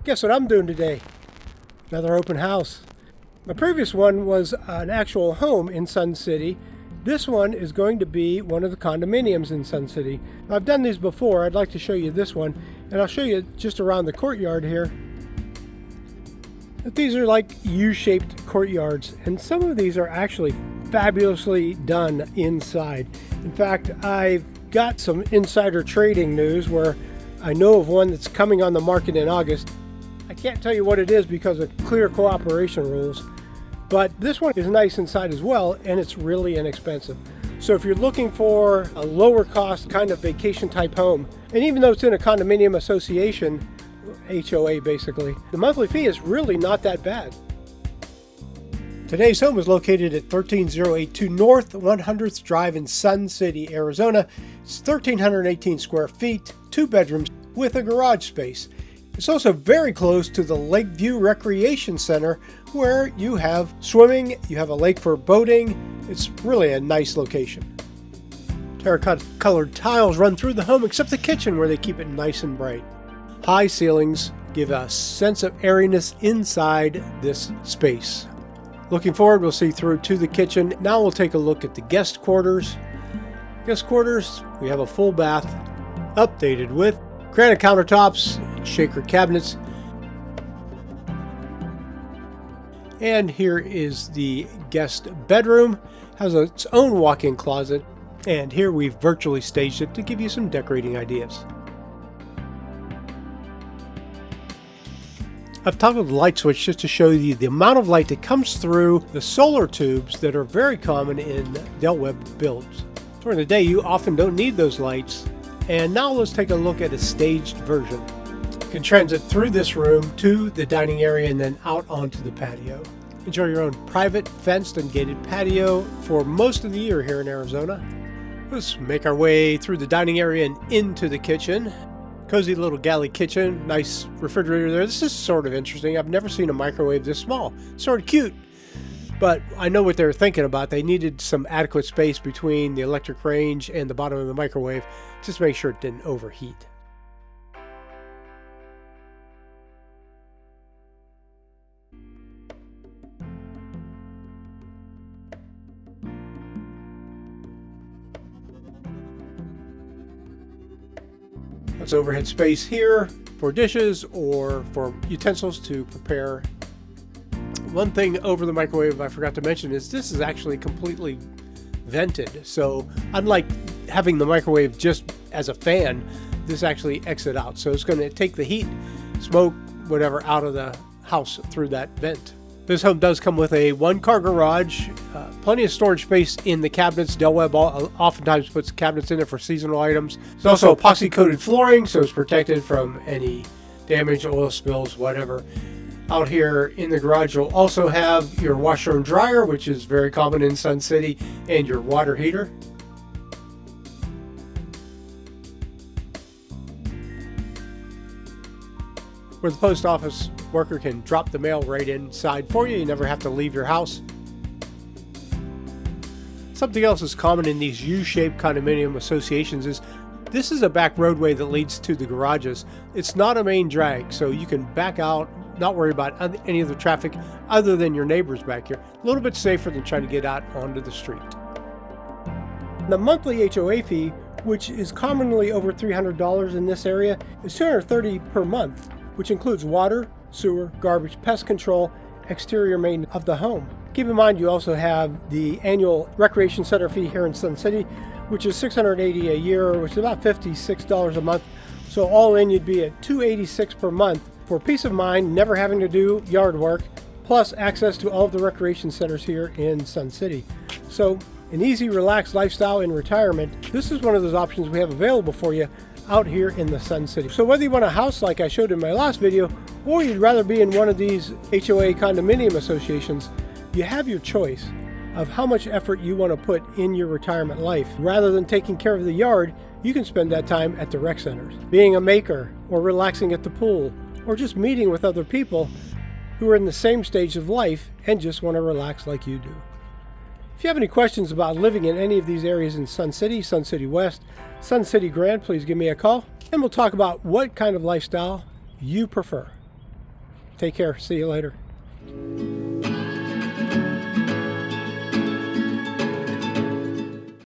Guess what I'm doing today? Another open house. My previous one was an actual home in Sun City. This one is going to be one of the condominiums in Sun City. Now, I've done these before. I'd like to show you this one, and I'll show you just around the courtyard here. But these are like U-shaped courtyards, and some of these are actually fabulously done inside. In fact, I've got some insider trading news where I know of one that's coming on the market in August. I can't tell you what it is because of clear cooperation rules, but this one is nice inside as well, and it's really inexpensive. So if you're looking for a lower cost kind of vacation type home, and even though it's in a condominium association, HOA basically, the monthly fee is really not that bad. Today's home is located at 13082 North 100th Drive in Sun City, Arizona. It's 1,318 square feet, 2 bedrooms with a garage space. It's also very close to the Lakeview Recreation Center where you have swimming, you have a lake for boating. It's really a nice location. Terracotta colored tiles run through the home except the kitchen where they keep it nice and bright. High ceilings give a sense of airiness inside this space. Looking forward, we'll see through to the kitchen. Now we'll take a look at the guest quarters. Guest quarters, we have a full bath, updated with granite countertops, shaker cabinets. And here is the guest bedroom. Has its own walk-in closet. And here we've virtually staged it to give you some decorating ideas. I've toggled the light switch just to show you the amount of light that comes through the solar tubes that are very common in Del Webb builds. During the day, you often don't need those lights. And now let's take a look at a staged version. You can transit through this room to the dining area and then out onto the patio. Enjoy your own private, fenced and gated patio for most of the year here in Arizona. Let's make our way through the dining area and into the kitchen. Cozy little galley kitchen, nice refrigerator there. This is sort of interesting. I've never seen a microwave this small. Sort of cute. But I know what they were thinking about. They needed some adequate space between the electric range and the bottom of the microwave just to make sure it didn't overheat. That's overhead space here for dishes or for utensils to prepare. One thing over the microwave I forgot to mention is this is actually completely vented. So unlike having the microwave just as a fan, this actually exits out. So it's going to take the heat, smoke, whatever out of the house through that vent. This home does come with a 1-car garage, plenty of storage space in the cabinets. Del Webb oftentimes puts cabinets in there for seasonal items. There's also epoxy coated flooring, so it's protected from any damage, oil spills, whatever. Out here in the garage, you'll also have your washer and dryer, which is very common in Sun City, and your water heater. Where the post office worker can drop the mail right inside for you. You never have to leave your house. Something else is common in these U-shaped condominium associations is this is a back roadway that leads to the garages. It's not a main drag, so you can back out, not worry about any of the traffic other than your neighbors back here. A little bit safer than trying to get out onto the street. The monthly HOA fee, which is commonly over $300 in this area, is $230 per month, which includes water, sewer, garbage, pest control, exterior maintenance of the home. Keep in mind you also have the annual recreation center fee here in Sun City, which is $680 a year, which is about $56 a month. So all in, you'd be at $286 per month for peace of mind, never having to do yard work, plus access to all of the recreation centers here in Sun City. So an easy, relaxed lifestyle in retirement. This is one of those options we have available for you out here in the Sun City. So whether you want a house like I showed in my last video, or you'd rather be in one of these HOA condominium associations, you have your choice of how much effort you want to put in your retirement life. Rather than taking care of the yard, you can spend that time at the rec centers, being a maker, or relaxing at the pool, or just meeting with other people who are in the same stage of life and just want to relax like you do. If you have any questions about living in any of these areas in Sun City, Sun City West, Sun City Grand, please give me a call and we'll talk about what kind of lifestyle you prefer. Take care. See you later.